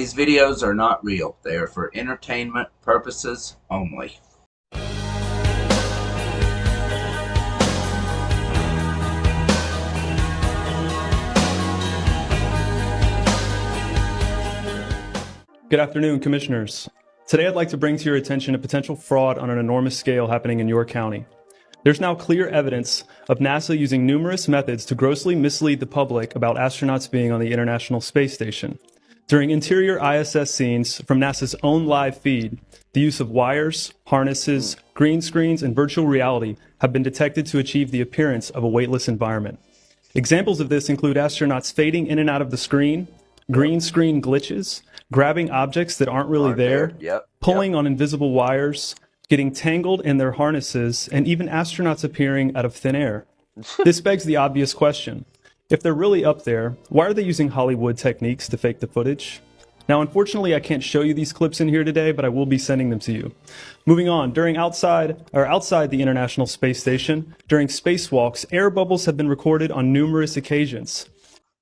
These videos are not real. They are for entertainment purposes only. Good afternoon, Commissioners. Today I'd like to bring to your attention a potential fraud on an enormous scale happening in your county. There's now clear evidence of NASA using numerous methods to grossly mislead the public about astronauts being on the International Space Station. During interior ISS scenes from NASA's own live feed, the use of wires, harnesses, green screens, and virtual reality have been detected to achieve the appearance of a weightless environment. Examples of this include astronauts fading in and out of the screen, green screen glitches, grabbing objects that aren't really there, pulling on invisible wires, getting tangled in their harnesses, and even astronauts appearing out of thin air. This begs the obvious question. If they're really up there, why are they using Hollywood techniques to fake the footage? Now, unfortunately, I can't show you these clips in here today, but I will be sending them to you. Moving on, outside the International Space Station, during spacewalks, air bubbles have been recorded on numerous occasions.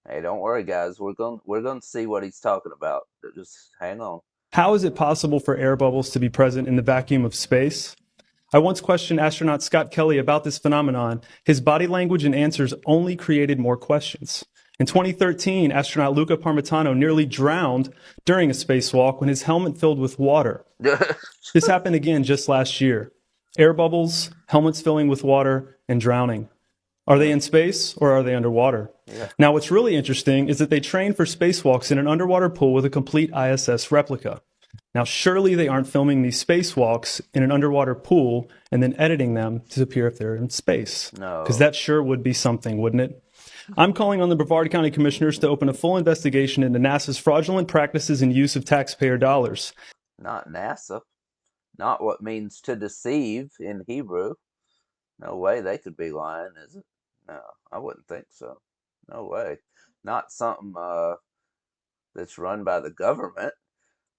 Hey, don't worry, guys. We're going to see what he's talking about. Just hang on. How is it possible for air bubbles to be present in the vacuum of space? I once questioned astronaut Scott Kelly about this phenomenon. His body language and answers only created more questions. In 2013, astronaut Luca Parmitano nearly drowned during a spacewalk when his helmet filled with water. This happened again just last year. Air bubbles, helmets filling with water, and drowning. Are they in space or are they underwater? Yeah. Now, what's really interesting is that they train for spacewalks in an underwater pool with a complete ISS replica. Now, surely they aren't filming these spacewalks in an underwater pool and then editing them to appear if they're in space. No. Because that sure would be something, wouldn't it? I'm calling on the Brevard County Commissioners to open a full investigation into NASA's fraudulent practices and use of taxpayer dollars. Not NASA. Not what means to deceive in Hebrew. No way they could be lying, is it? No, I wouldn't think so. No way. Not something that's run by the government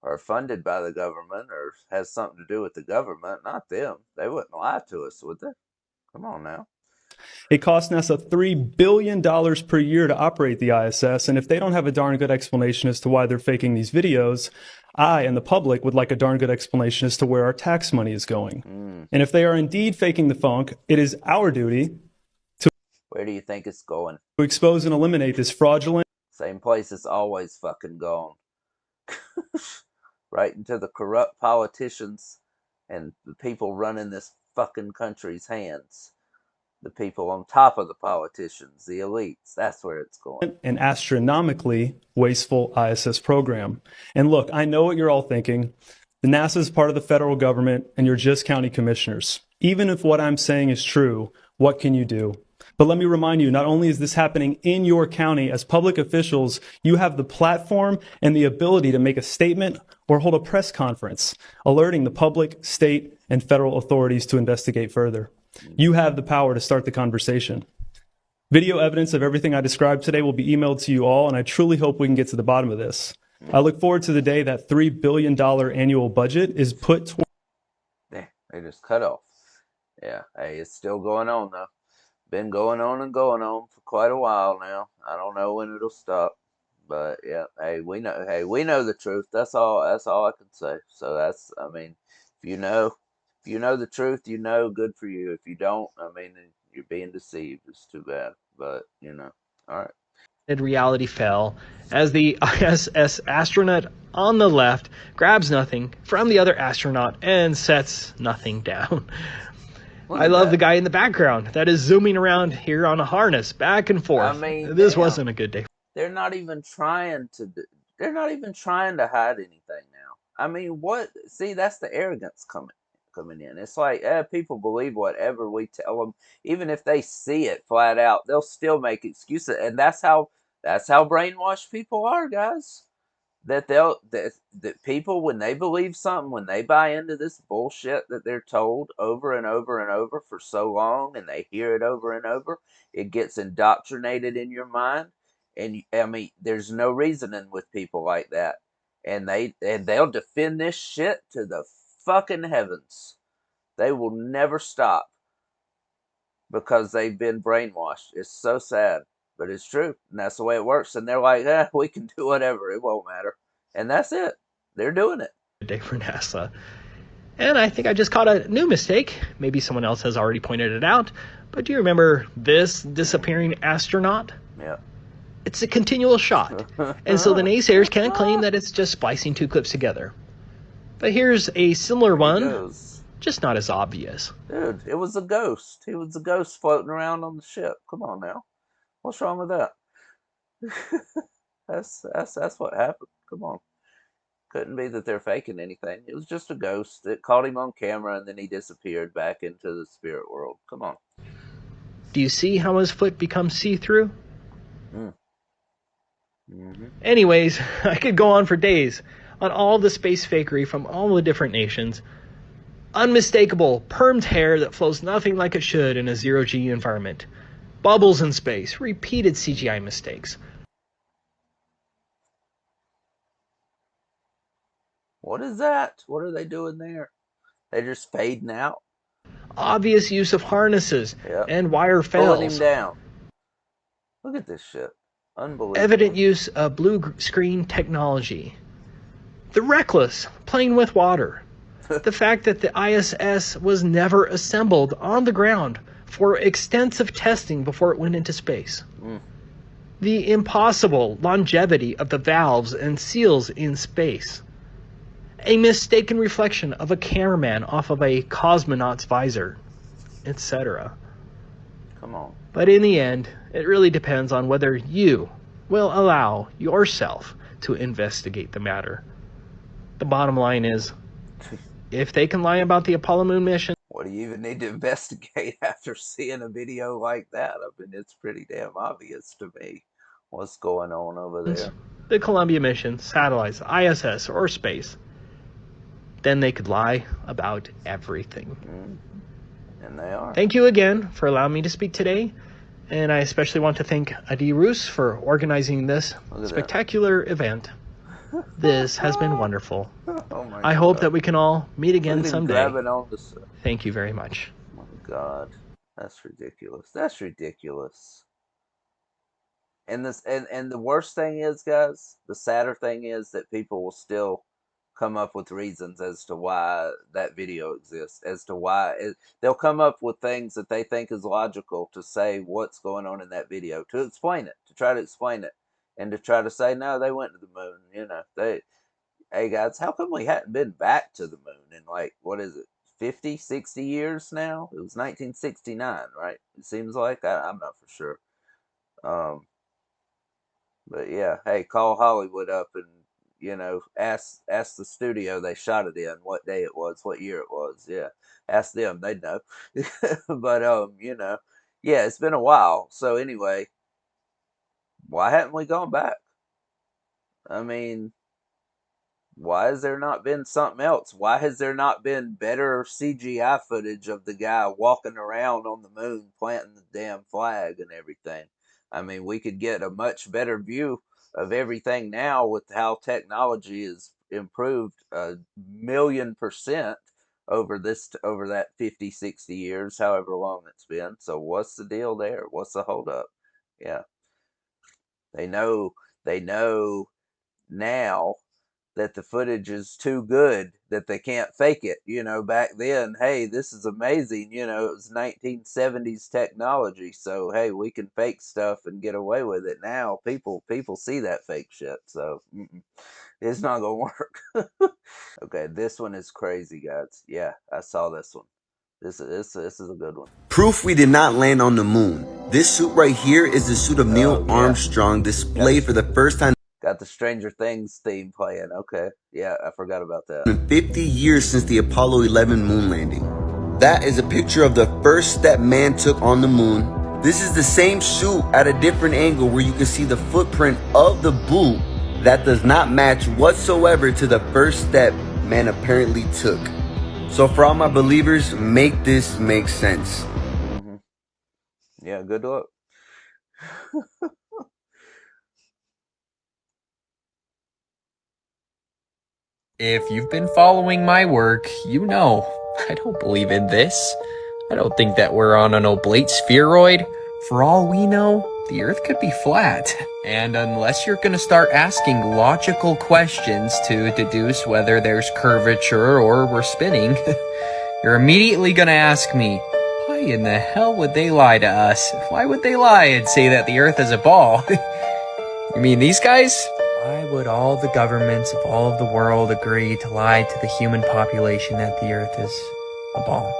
or funded by the government or has something to do with the government. Not them. They wouldn't lie to us, would they? Come on now. It costs NASA $3 billion per year to operate the ISS, and if they don't have a darn good explanation as to why they're faking these videos, I and the public would like a darn good explanation as to where our tax money is going. And if they are indeed faking the funk, it is our duty to... Where do you think it's going? To expose and eliminate this fraudulent... Same place it's always fucking gone. Right into the corrupt politicians and the people running this fucking country's hands. The people on top of the politicians, the elites, that's where it's going. An astronomically wasteful ISS program. And look, I know what you're all thinking. The NASA is part of the federal government and you're just county commissioners. Even if what I'm saying is true, what can you do? But let me remind you, not only is this happening in your county, as public officials, you have the platform and the ability to make a statement or hold a press conference, alerting the public, state, and federal authorities to investigate further. You have the power to start the conversation. Video evidence of everything I described today will be emailed to you all, and I truly hope we can get to the bottom of this. I look forward to the day that $3 billion annual budget is put toward... They just cut off. Yeah, hey, it's still going on, though. Been going on and going on for quite a while now. I don't know when it'll stop. But, yeah, hey, we know the truth. That's all I can say. So that's, I mean, if you know the truth, you know, good for you. If you don't, I mean, you're being deceived. It's too bad. But, you know, all right. Reality fell as the ISS astronaut on the left grabs nothing from the other astronaut and sets nothing down. I love the guy in the background that is zooming around here on a harness back and forth. I mean, this wasn't a good day. They're not even trying to hide anything now. I mean, what? See, that's the arrogance coming in. It's like, people believe whatever we tell them, even if they see it flat out, they'll still make excuses, and that's how brainwashed people are, guys. That people, when they believe something, when they buy into this bullshit that they're told over and over and over for so long, and they hear it over and over, it gets indoctrinated in your mind. And I mean, there's no reasoning with people like that, and they'll defend this shit to the fucking heavens. They will never stop because they've been brainwashed. It's so sad, but it's true, and that's the way it works. And they're like, we can do whatever, it won't matter. And that's it. They're doing it. Day for NASA. And I think I just caught a new mistake. Maybe someone else has already pointed it out. But do you remember this disappearing astronaut? Yeah. It's a continual shot. And so the naysayers can't claim that it's just splicing two clips together. But here's a similar one, just not as obvious. Dude, it was a ghost. He was a ghost floating around on the ship. Come on now. What's wrong with that? That's what happened. Come on. Couldn't be that they're faking anything. It was just a ghost. It caught him on camera and then he disappeared back into the spirit world. Come on. Do you see how his foot becomes see-through? Mm-hmm. Anyways, I could go on for days on all the space fakery from all the different nations. Unmistakable, permed hair that flows nothing like it should in a zero-G environment. Bubbles in space, repeated CGI mistakes. What is that? What are they doing there? They're just fading out. Obvious use of harnesses and wire Pulling him fails. down. Look at this shit. Unbelievable. Evident use of blue screen technology. The reckless playing with water. The fact that the ISS was never assembled on the ground for extensive testing before it went into space. The impossible longevity of the valves and seals in space. A mistaken reflection of a cameraman off of a cosmonaut's visor, etc. Come on. But in the end, it really depends on whether you will allow yourself to investigate the matter. The bottom line is, if they can lie about the Apollo moon mission, What do you even need to investigate after seeing a video like that? I mean, it's pretty damn obvious to me what's going on over there. the Columbia mission, satellites, ISS, or space, then they could lie about everything. And they are. Thank you again for allowing me to speak today. And I especially want to thank Adi Roos for organizing this spectacular event. This has been wonderful. Oh my I hope that we can all meet again someday. Grabbing on the... Thank you very much. Oh my God. That's ridiculous. That's ridiculous. And this and the worst thing is, guys, the sadder thing is that people will still come up with reasons as to why that video exists, as to why they'll come up with things that they think is logical to say what's going on in that video, to explain it, to try to explain it, and to try to say, no, they went to the moon. You know, hey guys, how come we hadn't been back to the moon in, like, what is it, 50, 60 years now? It was 1969, right? It seems like. I'm not for sure. But yeah, hey, call Hollywood up and, you know, ask the studio they shot it in what day it was, what year it was. Yeah, ask them, they'd know. But you know, yeah, it's been a while. So anyway, why haven't we gone back? I mean, why has there not been something else? Why has there not been better CGI footage of the guy walking around on the moon planting the damn flag and everything? I mean, we could get a much better view of everything now with how technology is improved 1,000,000% over that 50, 60 years, however long it's been. So what's the deal there? What's the holdup? Yeah. They know now that the footage is too good, that they can't fake it. You know, back then, hey, this is amazing. You know, it was 1970s technology, so hey, we can fake stuff and get away with it. Now, people see that fake shit, so it's not gonna work. Okay, this one is crazy, guys. Yeah, I saw this one. This is a good one. Proof we did not land on the moon. This suit right here is the suit of Neil Armstrong, displayed for the first time. Got the Stranger Things theme playing. Okay. Yeah, I forgot about that. In 50 years since the Apollo 11 moon landing. That is a picture of the first step man took on the moon. This is the same suit at a different angle where you can see the footprint of the boot that does not match whatsoever to the first step man apparently took. So for all my believers, make this make sense. Yeah, good luck. If you've been following my work, you know I don't believe in this. I don't think that we're on an oblate spheroid. For all we know, the Earth could be flat. And unless you're gonna start asking logical questions to deduce whether there's curvature or we're spinning, you're immediately gonna ask me, why in the hell would they lie to us? Why would they lie and say that the Earth is a ball? You mean these guys? Why would all the governments of all of the world agree to lie to the human population that the Earth is a ball?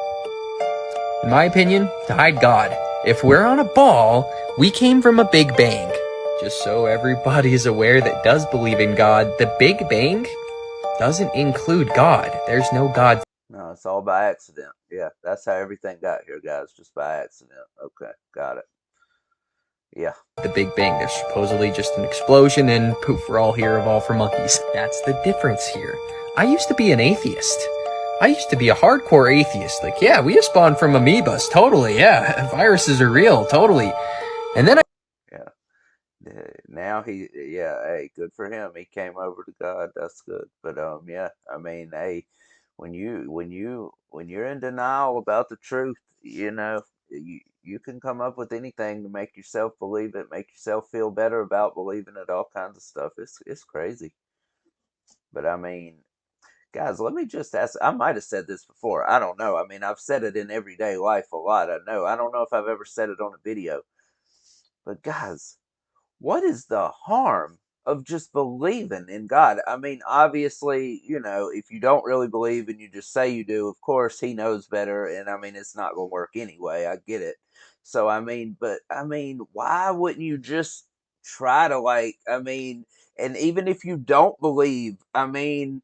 In my opinion, to hide God. If we're on a ball, we came from a Big Bang. Just so everybody is aware that does believe in God, the Big Bang doesn't include God. There's no God. No, it's all by accident. Yeah, that's how everything got here, guys. Just by accident. Okay, got it. Yeah. The Big Bang. There's supposedly just an explosion and poof, we're all here, evolved from monkeys. That's the difference here. I used to be an atheist. I used to be a hardcore atheist. Like, yeah, we just spawned from amoebas. Totally, yeah. Viruses are real. Totally. And then Now hey, good for him. He came over to God. That's good. But yeah, I mean, hey, when you're in denial about the truth, you can come up with anything to make yourself believe it, make yourself feel better about believing it, all kinds of stuff. It's crazy. But I mean, guys, let me just ask. I might have said this before. I don't know. I mean, I've said it in everyday life a lot. I know. I don't know if I've ever said it on a video. But guys, what is the harm of just believing in God? I mean, obviously, if you don't really believe and you just say you do, of course, He knows better. And I mean, it's not going to work anyway. I get it. So, I mean, why wouldn't you just try to, and even if you don't believe, I mean,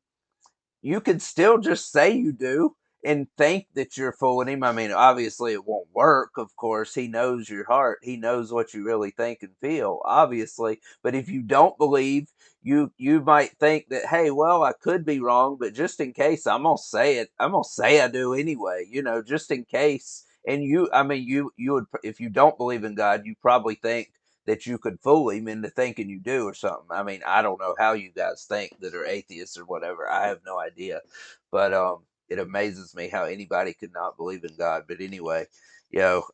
you could still just say you do and think that you're fooling him. I mean, obviously it won't work, of course. He knows your heart. He knows what you really think and feel, obviously. But if you don't believe, you might think that, hey, well, I could be wrong, but just in case, I'm gonna say it. I'm gonna say I do anyway, just in case. And I mean, you would, if you don't believe in God, you probably think that you could fool him into thinking you do or something. I mean, I don't know how you guys think that are atheists or whatever. I have no idea. But it amazes me how anybody could not believe in God. But anyway,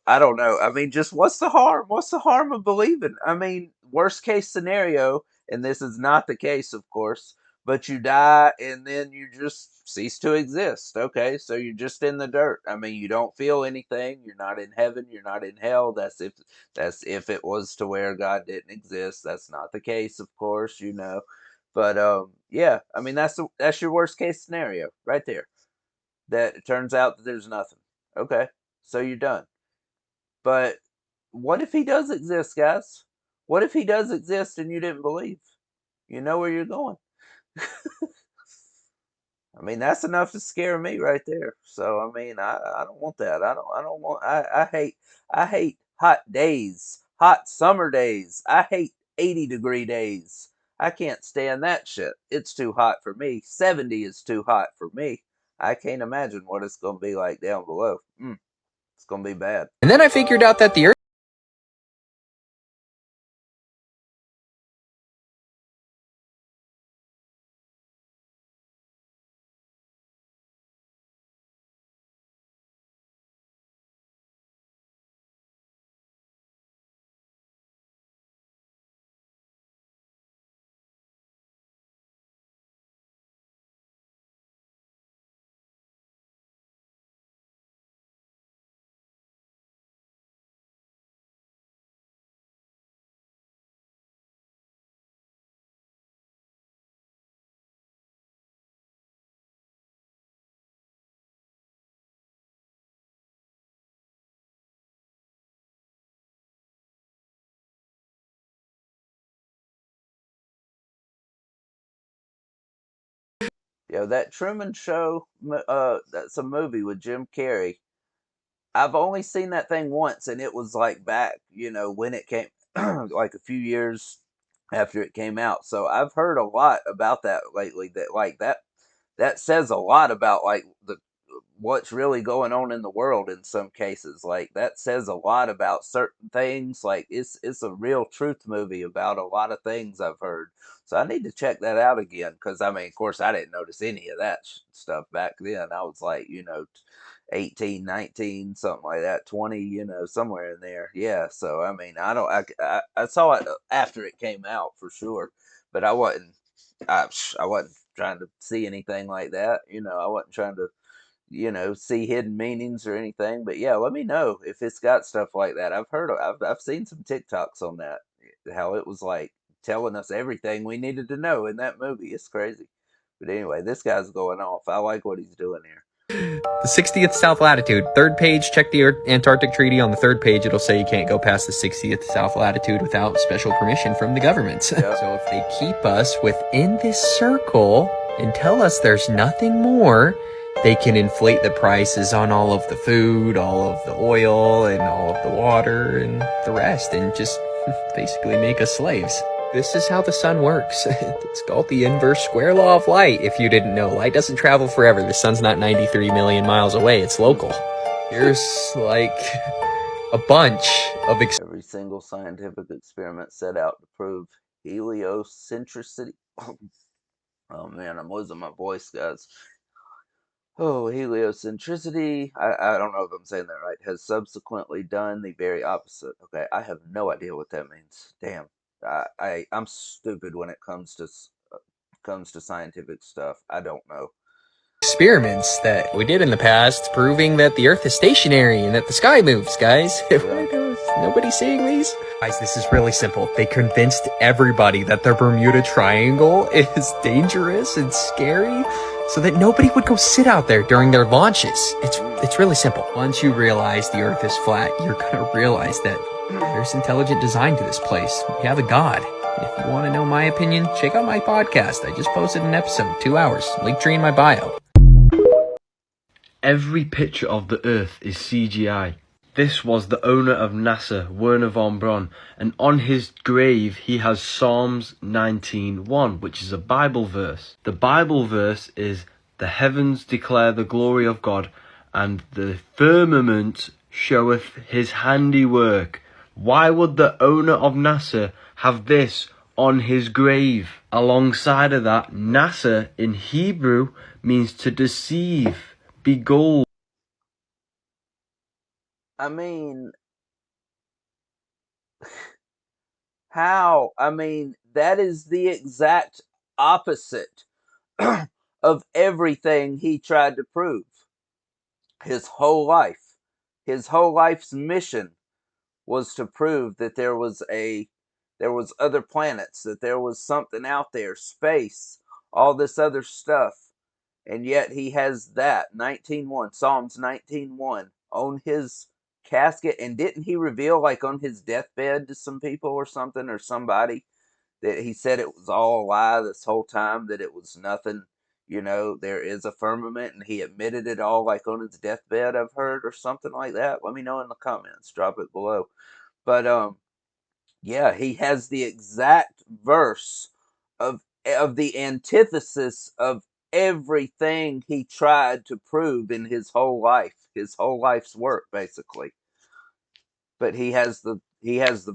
I don't know. I mean, just what's the harm? What's the harm of believing? I mean, worst case scenario, and this is not the case, of course, but you die and then you just cease to exist. Okay, so you're just in the dirt. I mean, you don't feel anything. You're not in heaven. You're not in hell. That's if it was to where God didn't exist. That's not the case, of course. But yeah, I mean, that's your worst case scenario right there. That it turns out that there's nothing. Okay, so you're done. But what if He does exist, guys? What if He does exist and you didn't believe? You know where you're going. I mean, that's enough to scare me right there. So I mean, I don't want that. I don't want. I hate hot days, hot summer days. I hate 80-degree days. I can't stand that shit. It's too hot for me. 70 is too hot for me. I can't imagine what it's gonna be like down below. It's gonna be bad. And then I figured out that the Earth That Truman Show. That's a movie with Jim Carrey. I've only seen that thing once, and it was like back, when it came, like a few years after it came out. So I've heard a lot about that lately. That says a lot about like the what's really going on in the world in some cases. Like that says a lot about certain things. Like it's a real truth movie about a lot of things I've heard. So I need to check that out again because I mean, of course, I didn't notice any of that stuff back then. I was like, 18, 19, something like that, 20, somewhere in there. Yeah. So, I mean, I saw it after it came out for sure, but I wasn't trying to see anything like that. I wasn't trying to, see hidden meanings or anything. But yeah, let me know if it's got stuff like that. I've seen some TikToks on that, how it was like telling us everything we needed to know in that movie. It's crazy. But anyway, this guy's going off. I like what he's doing here. The 60th south latitude, third page, check the Antarctic Treaty. On the third page, it'll say you can't go past the 60th south latitude without special permission from the government. Yep. So if they keep us within this circle and tell us there's nothing more, they can inflate the prices on all of the food, all of the oil, and all of the water, and the rest, and just basically make us slaves. This is how the sun works. It's called the inverse square law of light. If you didn't know, light doesn't travel forever. The sun's not 93 million miles away. It's local. Here's like a bunch of Every single scientific experiment set out to prove heliocentricity. Oh man, I'm losing my voice, guys. Oh, heliocentricity. I don't know if I'm saying that right. Has subsequently done the very opposite. Okay, I have no idea what that means. Damn. I'm stupid when it comes to scientific stuff. I don't know. experiments that we did in the past proving that the Earth is stationary and that the sky moves, guys. Nobody's seeing these? Guys, this is really simple. They convinced everybody that the Bermuda Triangle is dangerous and scary so that nobody would go sit out there during their launches. It's really simple. Once you realize the Earth is flat, you're gonna realize that there's intelligent design to this place. We have a god. If you want to know my opinion, check out my podcast. I just posted an episode, 2 hours. Linktree in my bio. Every picture of the Earth is CGI. This was the owner of NASA, Wernher von Braun, and on his grave he has Psalms 19:1, which is a Bible verse. The Bible verse is, "The heavens declare the glory of God, and the firmament showeth his handiwork." Why would the owner of NASA have this on his grave? Alongside of that, NASA in Hebrew means to deceive, beguile. I mean, how? I mean, that is the exact opposite of everything he tried to prove. His whole life. His whole life's mission was to prove that there was other planets, that there was something out there, space, all this other stuff. And yet he has that 19:1, Psalms 19:1 on his casket. And didn't he reveal, like, on his deathbed to some people or something, or somebody, that he said it was all a lie this whole time, that it was nothing, there is a firmament, and he admitted it all, like, on his deathbed, I've heard, or something like that. Let me know in the comments, drop it below. But yeah, he has the exact verse of the antithesis of everything he tried to prove in his whole life's work, basically. But he has the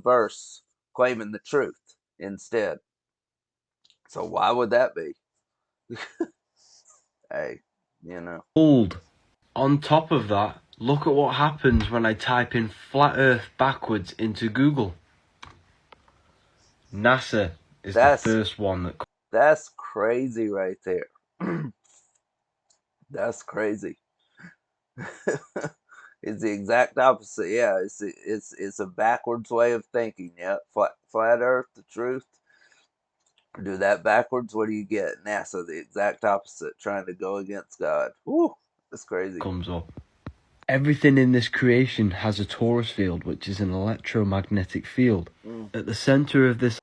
verse claiming the truth instead. So why would that be? Hey, Old. On top of that, look at what happens when I type in flat Earth backwards into Google. NASA is the first one that... That's crazy right there. That's crazy. It's the exact opposite. Yeah, it's a backwards way of thinking. Yeah, flat Earth, the truth. Do that backwards, what do you get? NASA, the exact opposite, trying to go against God. Woo, that's crazy. Comes up. Everything in this creation has a torus field, which is an electromagnetic field. At the center of this...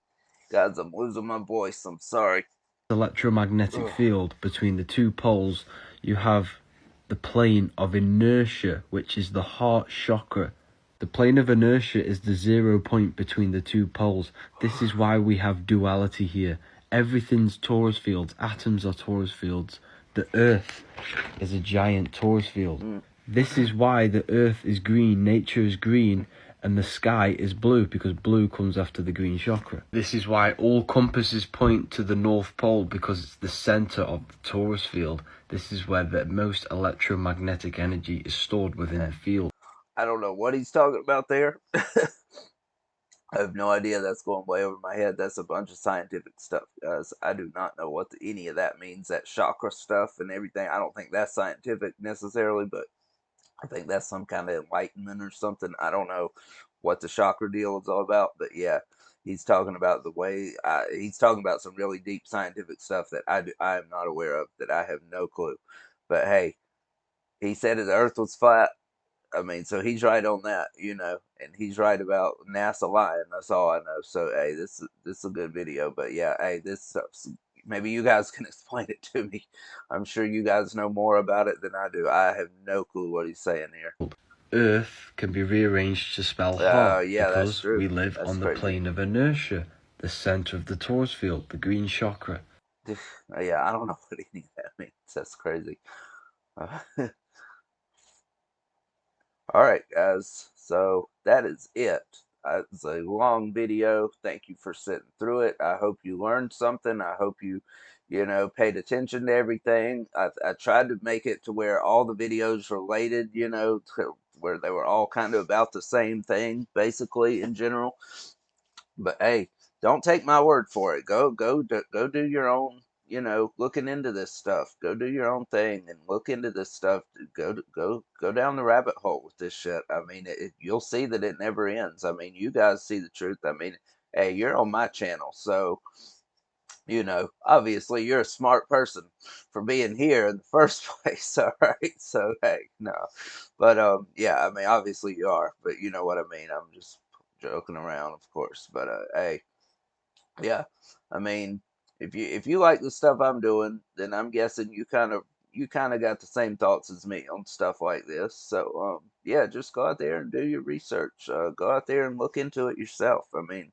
Guys, I'm losing my voice. I'm sorry. Electromagnetic field between the two poles, you have the plane of inertia, which is the heart chakra. The plane of inertia is the 0 point between the two poles. This is why we have duality here. Everything's torus fields. Atoms are torus fields. The Earth is a giant torus field. This is why the Earth is green, nature is green, and the sky is blue because blue comes after the green chakra. This is why all compasses point to the North Pole, because it's the center of the torus field. This is where the most electromagnetic energy is stored within the field. I don't know what he's talking about there. I have no idea. That's going way over my head. That's a bunch of scientific stuff, guys. I do not know what any of that means. That chakra stuff and everything. I don't think that's scientific necessarily, but I think that's some kind of enlightenment or something. I don't know what the chakra deal is all about, but yeah, he's talking about the way. He's talking about some really deep scientific stuff that I am not aware of, that I have no clue. But hey, he said the Earth was flat. I mean, so he's right on that, and he's right about NASA lying. That's all I know. So hey, this is a good video. But yeah, hey, this stuff's, maybe you guys can explain it to me. I'm sure you guys know more about it than I do. I have no clue what he's saying here. Earth can be rearranged to spell Oh, ha yeah, that's because true. we live That's on the crazy. plane of inertia, the center of the torus field, the green chakra. Yeah, I don't know what any of that means. That's crazy. All right, guys. So that is it. It's a long video. Thank you for sitting through it. I hope you learned something. I hope you, paid attention to everything. I tried to make it to where all the videos related, to where they were all kind of about the same thing, basically, in general. But hey, don't take my word for it. Go do your own, looking into this stuff. Go do your own thing and look into this stuff. Go down the rabbit hole with this shit. I mean, you'll see that it never ends. I mean, you guys see the truth. I mean, hey, you're on my channel, so obviously you're a smart person for being here in the first place. All right, so hey, no, but yeah, I mean, obviously you are, but you know what I mean. I'm just joking around, of course, but hey, yeah, I mean, if you like the stuff I'm doing, then I'm guessing you kind of got the same thoughts as me on stuff like this. So yeah, just go out there and do your research. Go out there and look into it yourself. I mean,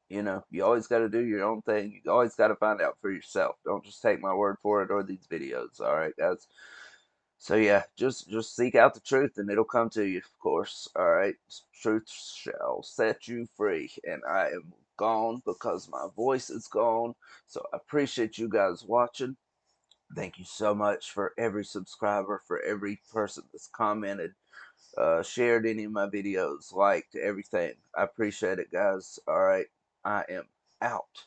you always got to do your own thing. You always got to find out for yourself. Don't just take my word for it or these videos. All right, guys. So yeah, just seek out the truth and it'll come to you, of course. All right, truth shall set you free. And I am gone because my voice is gone. So I appreciate you guys watching. Thank you so much for every subscriber, for every person that's commented, shared any of my videos, liked everything. I appreciate it, guys. All right, I am out.